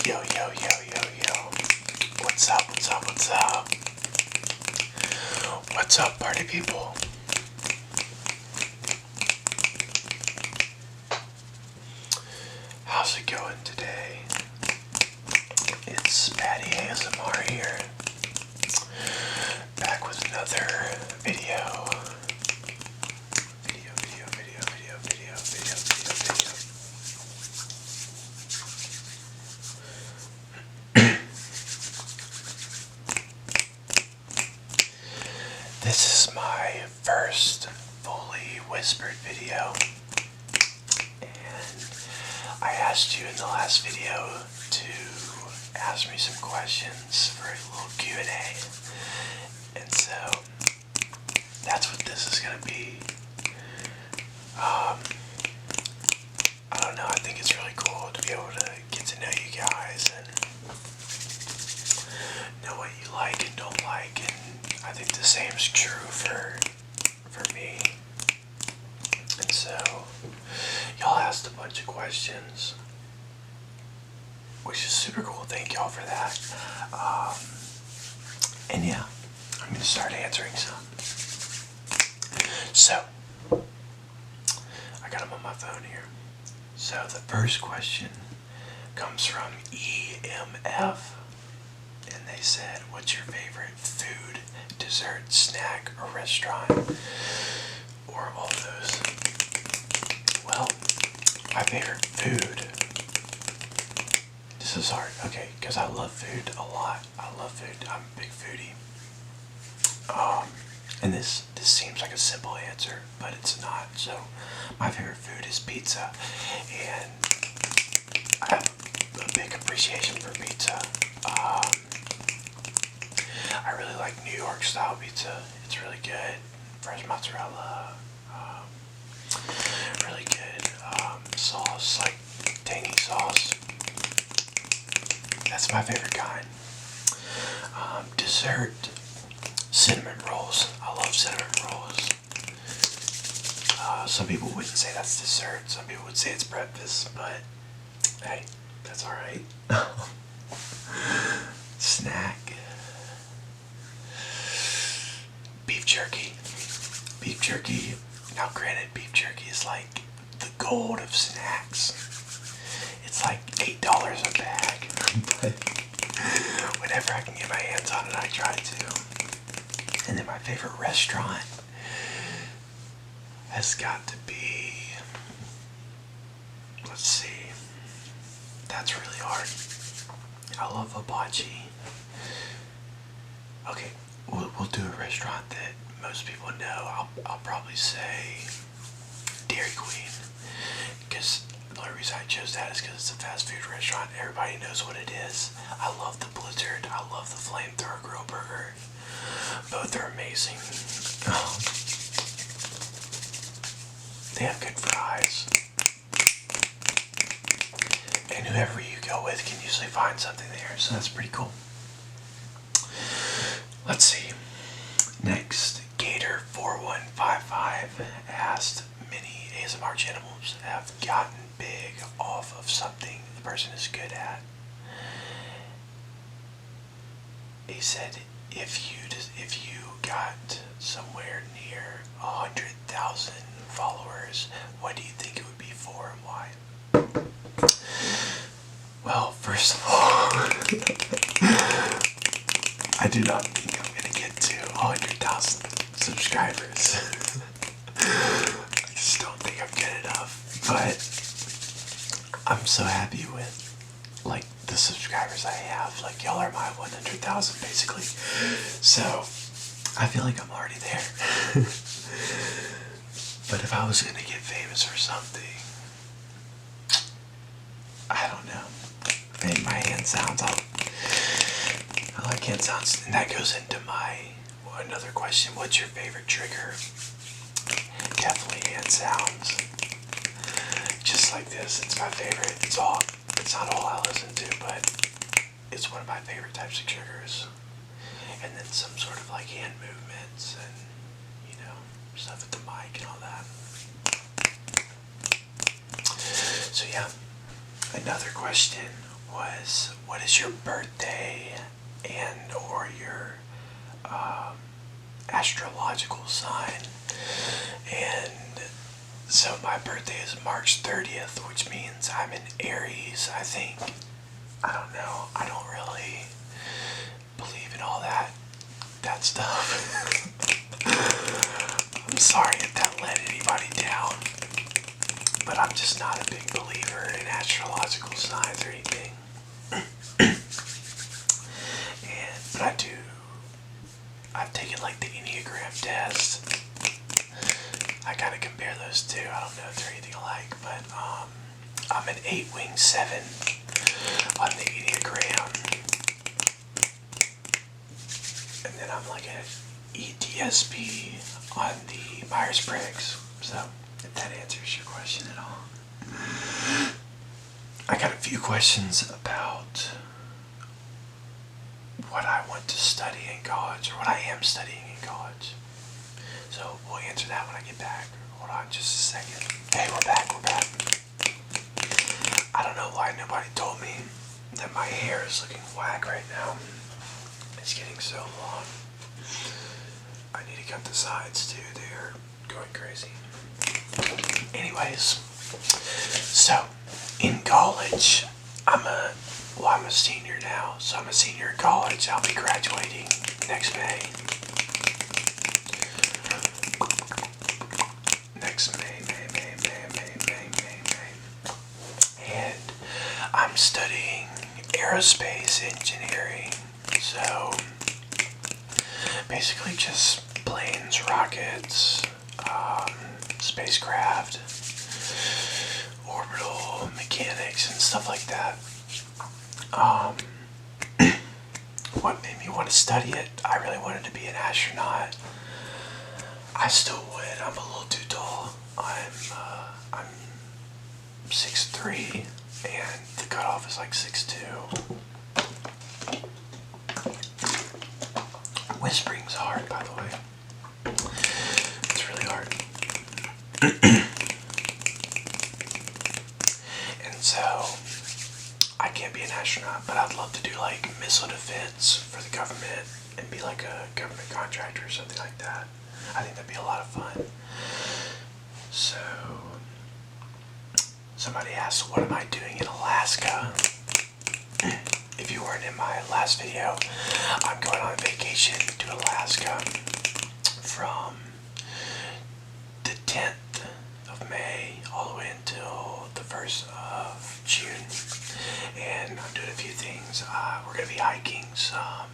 Yo, yo, yo, yo, yo. What's up, what's up, what's up? What's up, party people? How's it going today? It's Patty ASMR here. Back with another video. This is my first fully whispered video, and I asked you in the last video to ask me some questions for a little Q&A, and so that's what this is going to be. I don't know, I think it's really cool to be able to get to know you guys and know what you like and don't like, and I think the same is true for me. And so, y'all asked a bunch of questions, which is super cool. Thank y'all for that. And yeah, I'm going to start answering some. So, I got them on my phone here. So the first question comes from EMF. And they said, what's your favorite food, dessert, snack, or restaurant? Or all those? Well, my favorite food. This is hard, okay, because I love food a lot. I love food. I'm a big foodie. And this seems like a simple answer, but it's not. So, my favorite food is pizza. And I have a big appreciation for pizza. I really like New York style pizza. It's really good. Fresh mozzarella. Really good sauce, like tangy sauce. That's my favorite kind. Dessert, cinnamon rolls. I love cinnamon rolls. Some people wouldn't say that's dessert. Some people would say it's breakfast, but hey, that's alright. Snack. Beef jerky. Beef jerky. Now granted, beef jerky is like the gold of snacks. It's like $8 a bag. But whenever I can get my hands on it, I try to. And then my favorite restaurant has got to be, let's see, that's really hard. I love hibachi. Okay, we'll do a restaurant that most people know. I'll probably say Dairy Queen, because the only reason I chose that is because it's a fast food restaurant. Everybody knows what it is. I love the Blizzard. I love the Flamethrower Grill Burger. Both are amazing. They have good fries. And whoever you go with can usually find something there, so that's pretty cool. Let's see. Next, Gator4155 asked, many ASMR channels have gotten big off of something the person is good at. He said, if you got somewhere near 100,000 followers, what do you think it would be for and why? Well, first of all, I do not think I'm going to get to 100,000 subscribers. I just don't think I'm good enough. But I'm so happy with, like, the subscribers I have. Like, y'all are my 100,000 basically. So, I feel like I'm already there. But if I was going to get famous for something, I don't know. Maybe my hand sounds. I like hand sounds. And that goes into another question. What's your favorite trigger? Definitely hand sounds. Just like this. It's my favorite. It's not all I listen to, but it's one of my favorite types of triggers. And then some sort of like hand movements and, stuff at the mic and all that. So yeah, another question. was, what is your birthday and or your astrological sign? And so my birthday is March 30th, which means I'm in Aries, I think. I don't know. I don't really believe in all that stuff. I'm sorry if that let anybody down, but I'm just not a big believer in astrological signs or anything. But I've taken like the Enneagram test. I kind of compare those two. I don't know if they're anything alike, but I'm an 8-wing 7 on the Enneagram. And then I'm like an ETSP on the Myers-Briggs. So, if that answers your question at all. I got a few questions about what I want to study in college, or what I am studying in college. So we'll answer that when I get back. Hold on just a second. Hey, we're back. I don't know why nobody told me that my hair is looking whack right now. It's getting so long. I need to cut the sides too. They're going crazy. Anyways, so in college, I'm a senior now, so I'm a senior in college. I'll be graduating next May. And I'm studying aerospace engineering. So basically just planes, rockets, spacecraft, orbital mechanics and stuff like that. What made me want to study it? I really wanted to be an astronaut. I still would. I'm a little too tall. I'm 6'3", and the cutoff is like 6'2". Whispering's hard, by the way. It's really hard. And so, I can't be an astronaut, but I'd love to do like missile defense for the government and be like a government contractor or something like that. I think that'd be a lot of fun. So, somebody asked, what am I doing in Alaska? If you weren't in my last video, I'm going on vacation to Alaska from the 10th of May all the way until the 1st of June. And I'm doing a few things. We're going to be hiking some.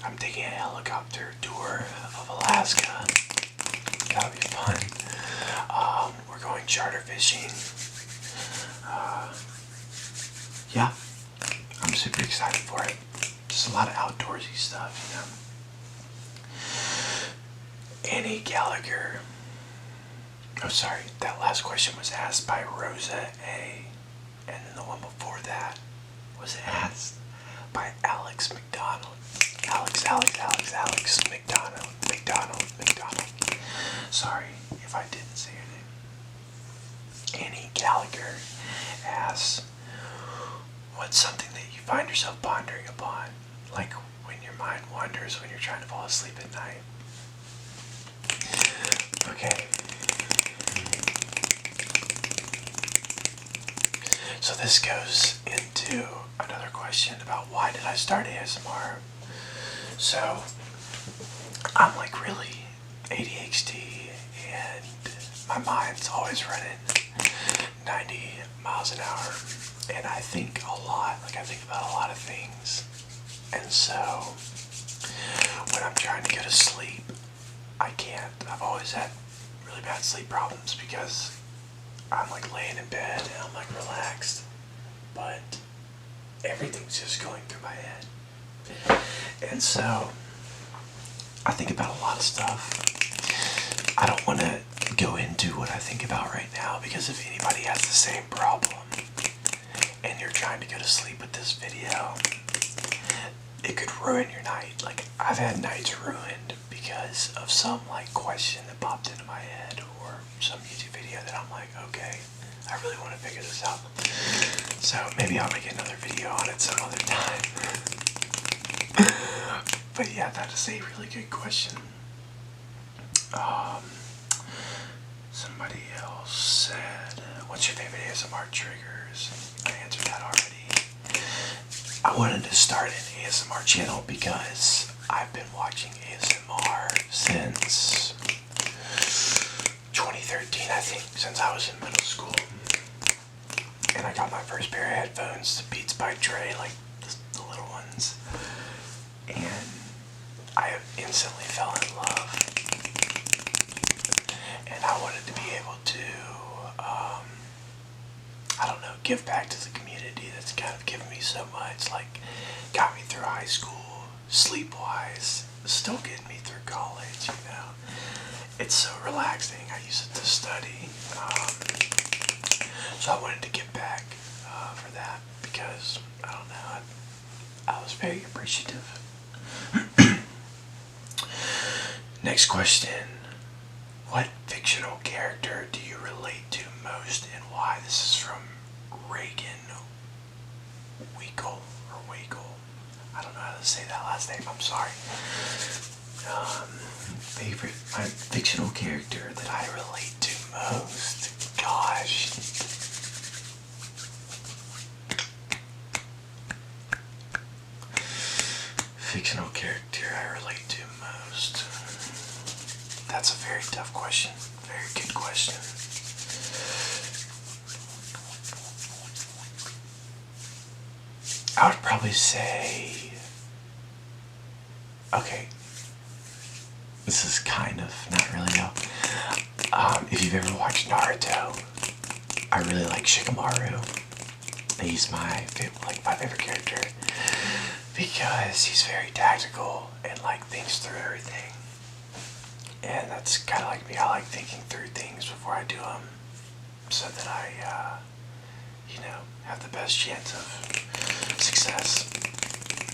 I'm taking a helicopter tour of Alaska. That'll be fun. We're going charter fishing. Yeah, I'm super excited for it. Just a lot of outdoorsy stuff, Annie Gallagher. Oh, sorry. That last question was asked by Rosa A. And then the one before that was asked by Alex McDonald. Alex McDonald. Sorry if I didn't say your name. Annie Gallagher asks, what's something that you find yourself pondering upon? Like when your mind wanders when you're trying to fall asleep at night. Okay. So this goes into another question about why did I start ASMR? So, I'm like really ADHD and my mind's always running 90 miles an hour and I think a lot, like I think about a lot of things. And so, when I'm trying to go to sleep, I can't. I've always had really bad sleep problems because I'm like laying in bed and I'm like relaxed, but everything's just going through my head. And so, I think about a lot of stuff. I don't want to go into what I think about right now because if anybody has the same problem and you're trying to go to sleep with this video, it could ruin your night. Like, I've had nights ruined because of some like question that popped into my head or some YouTube video that I'm like, okay, I really want to figure this out. So maybe I'll make another video on it some other time. But yeah, that is a really good question. Somebody else said, what's your favorite ASMR triggers? I answered that already. I wanted to start an ASMR channel because I've been watching ASMR since 2013, I think, since I was in middle school. And I got my first pair of headphones, the Beats by Dre, like the little ones. And I instantly fell in love. And I wanted to be able to, I don't know, give back to the community that's kind of given me so much. Like, got me through high school, sleep-wise, still getting me through college, you know. It's so relaxing. I use it to study. So I wanted to give back for that because, I don't know, I was very appreciative. Next question. What fictional character do you relate to most and why? This is from Reagan Weigel. I don't know how to say that last name. I'm sorry. My fictional character that I relate to most. Gosh. Fictional character I relate to most. That's a very tough question. Very good question. I would probably say, okay, this is kind of, not really though. If you've ever watched Naruto, I really like Shikamaru. He's my favorite character because he's very tactical and like thinks through everything. And that's kind of like me. I like thinking through things before I do them so that I, have the best chance of success.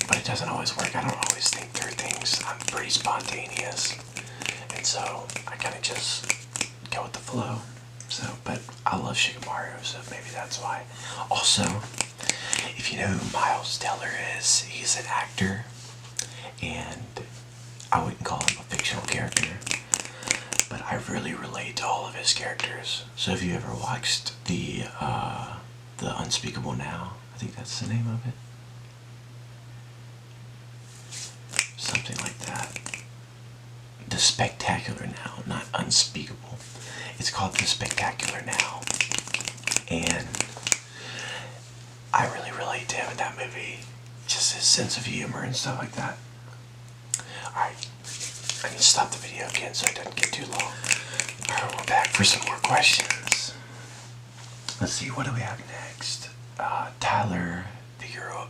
But it doesn't always work. I don't always think through things. I'm pretty spontaneous. And so I kind of just go with the flow. So, but I love Shikamaru, so maybe that's why. Also, if you know who Miles Teller is, he's an actor. And I wouldn't call him a fictional character, but I really relate to all of his characters. So if you ever watched the Unspeakable Now, I think that's the name of it. Something like that. The Spectacular Now, not Unspeakable. It's called The Spectacular Now. And I really relate to him in that movie. Just his sense of humor and stuff like that. Alright, I need to stop the video again so it doesn't get too long. Alright, we're back for some more questions. Let's see, what do we have next? Tyler Figueroa,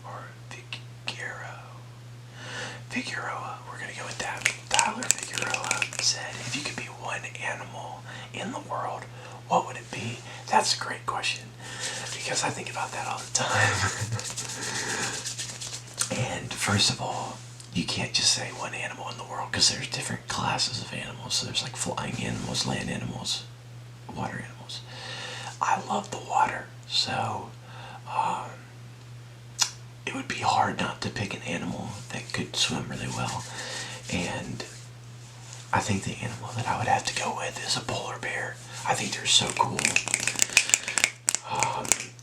or Figueroa, we're gonna go with that. Tyler Figueroa said, if you could be one animal in the world, what would it be? That's a great question, because I think about that all the time. And first of all, you can't just say one animal in the world because there's different classes of animals. So there's like flying animals, land animals, water animals. I love the water, so it would be hard not to pick an animal that could swim really well. And I think the animal that I would have to go with is a polar bear. I think they're so cool.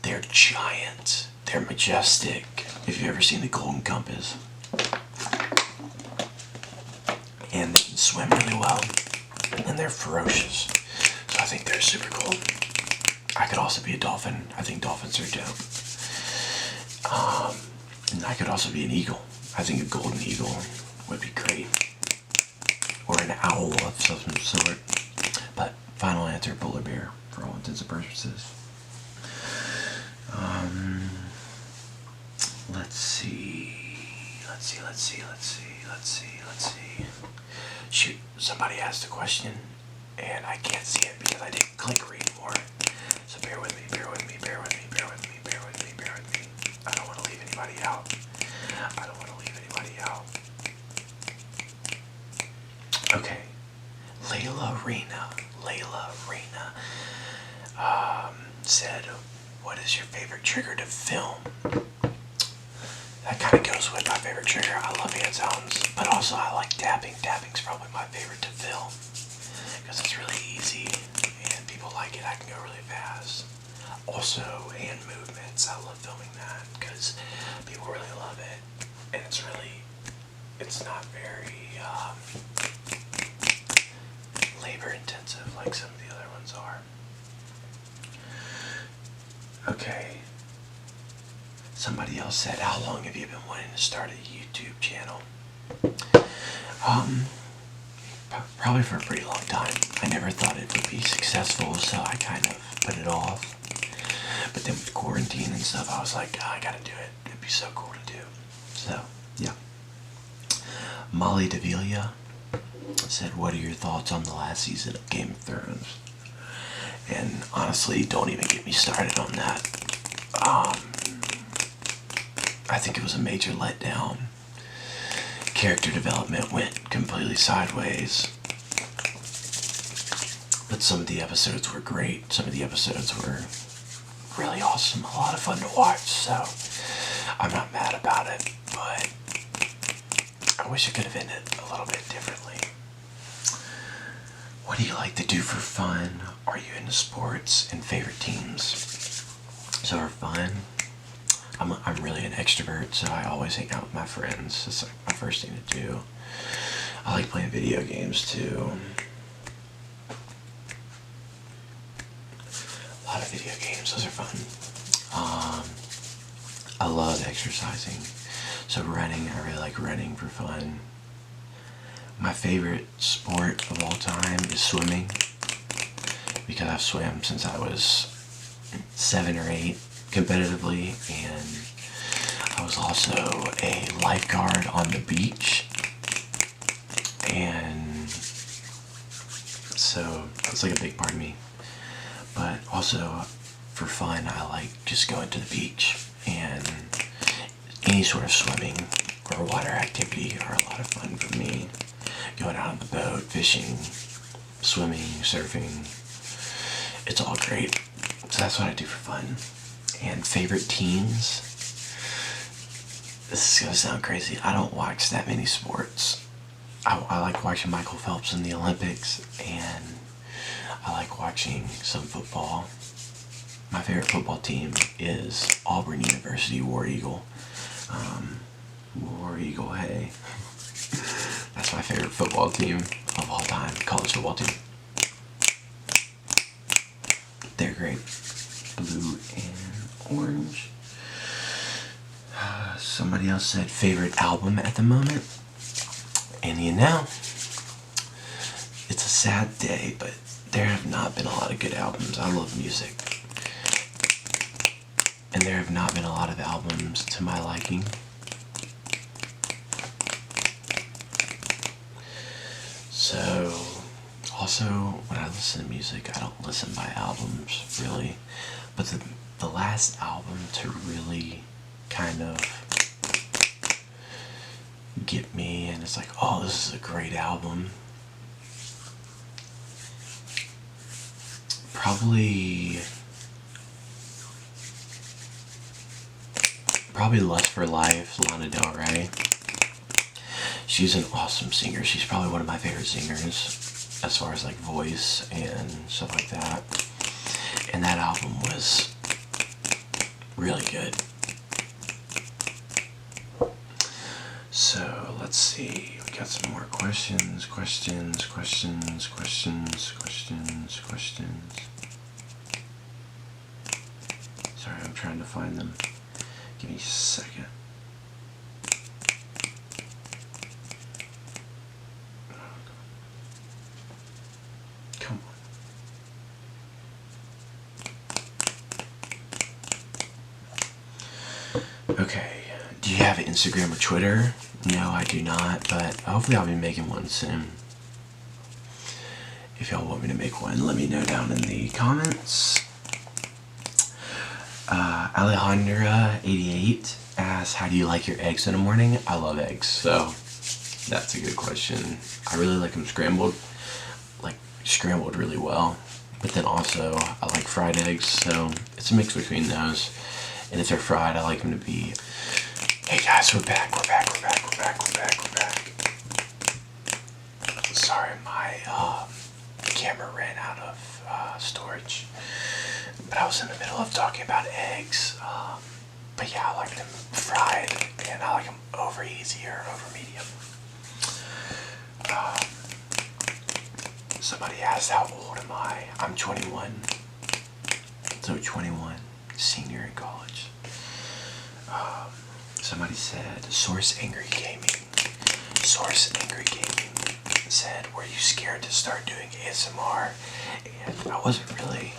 They're giant. They're majestic. If you've ever seen the Golden Compass. And they can swim really well. And they're ferocious. So I think they're super cool. I could also be a dolphin. I think dolphins are dope. And I could also be an eagle. I think a golden eagle would be great. Or an owl of some sort. But final answer, polar bear, for all intents and purposes. Let's see. Shoot, somebody asked a question, and I can't see it because I didn't click read more. So bear with me. I don't want to leave anybody out. Okay. Layla Rena. said, what is your favorite trigger to film? That kind of goes with my favorite trigger. I love hand sounds, but also I like tapping. Tapping's probably my favorite to film because it's really easy and people like it. I can go really fast. Also, hand movements. I love filming that because people really love it, and it's not very labor intensive like some of the other ones are. Okay. Somebody else said, how long have you been wanting to start a YouTube channel? Probably for a pretty long time. I never thought it would be successful, so I kind of put it off. But then with quarantine and stuff, I was like, oh, I gotta do it. It'd be so cool to do. So, yeah. Molly Devilia said, what are your thoughts on the last season of Game of Thrones? And honestly, don't even get me started on that. I think it was a major letdown. Character development went completely sideways. But some of the episodes were great. Some of the episodes were really awesome. A lot of fun to watch, so I'm not mad about it, but I wish it could have ended a little bit differently. What do you like to do for fun? Are you into sports and favorite teams? So for fun, I'm really an extrovert, so I always hang out with my friends. It's like my first thing to do. I like playing video games too. A lot of video games, those are fun. I love exercising. So running, I really like running for fun. My favorite sport of all time is swimming, because I've swam since I was 7 or 8 competitively, and I was also a lifeguard on the beach, and so it's like a big part of me. But also for fun, I like just going to the beach, and any sort of swimming or water activity are a lot of fun for me. Going out on the boat, fishing, swimming, surfing, it's all great. So that's what I do for fun. And favorite teams? This is gonna sound crazy. I don't watch that many sports. I like watching Michael Phelps in the Olympics, and I like watching some football. My favorite football team is Auburn University War Eagle. War Eagle, hey. That's my favorite football team of all time, college football team. They're great. Blue and orange. Somebody else said favorite album at the moment. And you know, it's a sad day, but there have not been a lot of good albums. I love music. And there have not been a lot of albums to my liking. So, also, when I listen to music, I don't listen by albums, really. But the last album to really kind of get me, and it's like, oh, this is a great album. Probably Lust for Life, Lana Del Rey. She's an awesome singer. She's probably one of my favorite singers as far as like voice and stuff like that. And that album was really good. So let's see. We got some more questions. Sorry, I'm trying to find them. Give me a second. Come on. Okay. Do you have Instagram or Twitter? No, I do not, but hopefully I'll be making one soon. If y'all want me to make one, let me know down in the comments. Alejandra88 asks, how do you like your eggs in the morning? I love eggs, so that's a good question. I really like them scrambled really well. But then also, I like fried eggs, so it's a mix between those. And if they're fried, I like them to be... Hey guys, we're back. Sorry, my camera ran out of storage. But I was in the middle of talking about eggs. But yeah, I like them fried, and I like them over easy or over medium. Somebody asked how old am I? I'm 21. So 21, senior in college. Somebody said, Source Angry Gaming said, were you scared to start doing ASMR? And I wasn't really.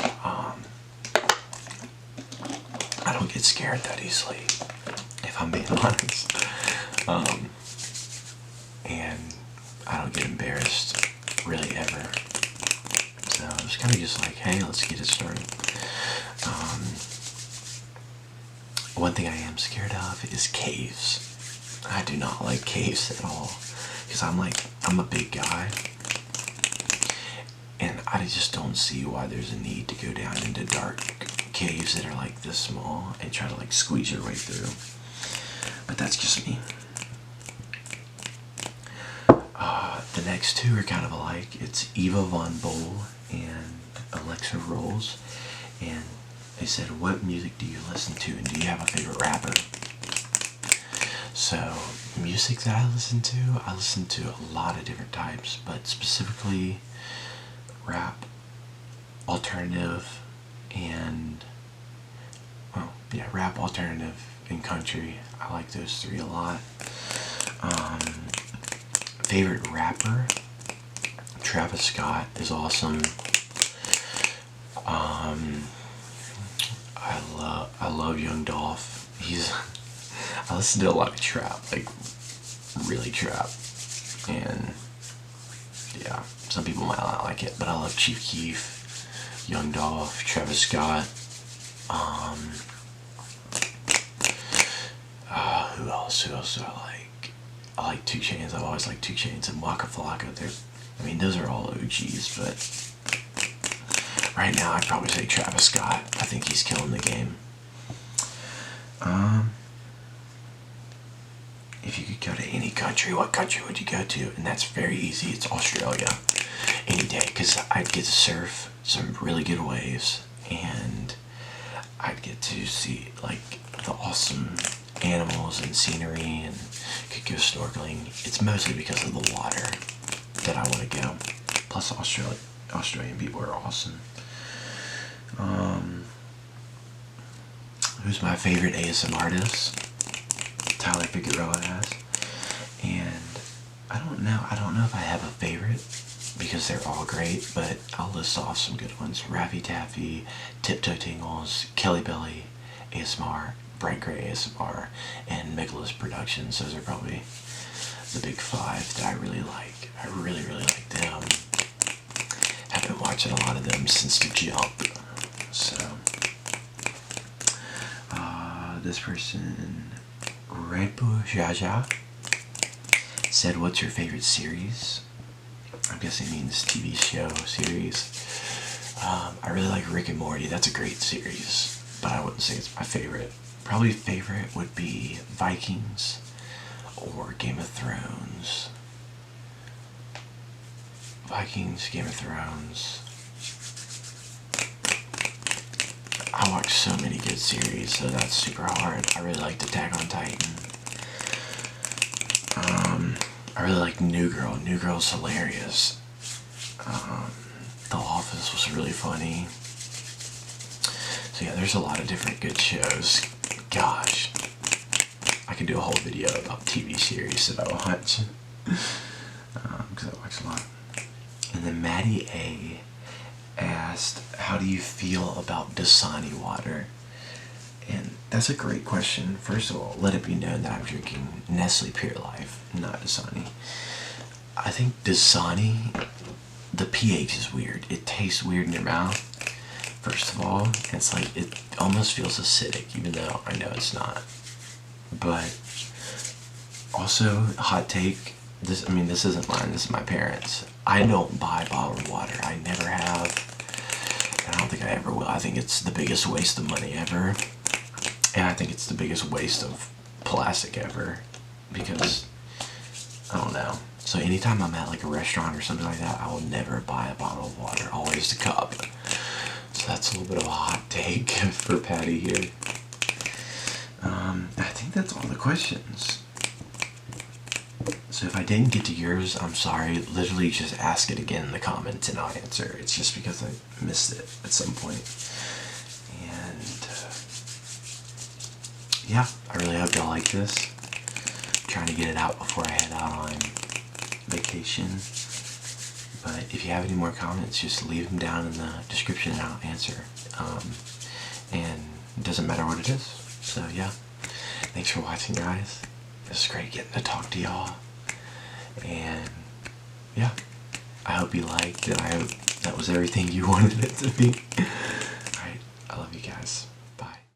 I don't get scared that easily, if I'm being honest. And I don't get embarrassed really ever. So I was kind of just like, hey, let's get it started. One thing I am scared of is caves. I do not like caves at all, because I'm a big guy, and I just don't see why there's a need to go down into dark caves that are like this small and try to like squeeze your way through. But that's just me. The next two are kind of alike. It's Eva Von Bowl and Alexa Rolls, and they said, what music do you listen to, and do you have a favorite rapper? So, music that I listen to a lot of different types, but specifically rap, alternative, and, well, yeah, rap, alternative, and country. I like those three a lot. Favorite rapper? Travis Scott is awesome. I love Young Dolph. I listen to a lot of trap, like really trap, and yeah, some people might not like it, but I love Chief Keef, Young Dolph, Travis Scott. Who else do I like? I like 2 Chainz. I've always liked 2 Chainz and Waka Flocka. Those are all OGs, but right now I'd probably say Travis Scott. I think he's killing the game. If you could go to any country, what country would you go to? And that's very easy. It's Australia. Any day, because I'd get to surf some really good waves, and I'd get to see like the awesome animals and scenery, and could go snorkeling. It's mostly because of the water that I want to go. Plus, Australian people are awesome. Who's my favorite ASMR artist? Tyler Figueroa has. And I don't know if I have a favorite, because they're all great, but I'll list off some good ones. Raffy Taffy, Tiptoe Tingles, Kelly Belly ASMR, Bright Gray ASMR, and Nicholas Productions. Those are probably the big 5 that I really like. I really like them. I've been watching a lot of them since The Jump. So, this person, Repu Jaja, said, what's your favorite series? I'm guessing it means TV show series. I really like Rick and Morty. That's a great series, but I wouldn't say it's my favorite. Probably favorite would be Vikings or Game of Thrones. Vikings, Game of Thrones. I watch so many good series, so that's super hard. I really liked Attack on Titan. I really like New Girl. New Girl's hilarious. The Office was really funny. So yeah, there's a lot of different good shows. Gosh, I could do a whole video about TV series that I watch. Because I watch a lot. And then Maddie A asked, how do you feel about Dasani water? And that's a great question. First of all, let it be known that I'm drinking Nestle Pure Life, not Dasani. I think Dasani, the pH is weird. It tastes weird in your mouth. First of all, it's like, it almost feels acidic, even though I know it's not. But also, hot take, this isn't mine, this is my parents. I don't buy bottled water. I never have. I don't think I ever will. I think it's the biggest waste of money ever. And I think it's the biggest waste of plastic ever. Because, I don't know. So anytime I'm at like a restaurant or something like that, I will never buy a bottle of water. Always a cup. So that's a little bit of a hot take for Patty here. I think that's all the questions. So if I didn't get to yours, I'm sorry. Literally just ask it again in the comments and I'll answer. It's just because I missed it at some point. And yeah, I really hope y'all like this. I'm trying to get it out before I head out on vacation. But if you have any more comments, just leave them down in the description and I'll answer. And it doesn't matter what it is. So yeah, thanks for watching, guys. It was great getting to talk to y'all. And yeah, I hope you liked it. I hope that was everything you wanted it to be. Alright, I love you guys.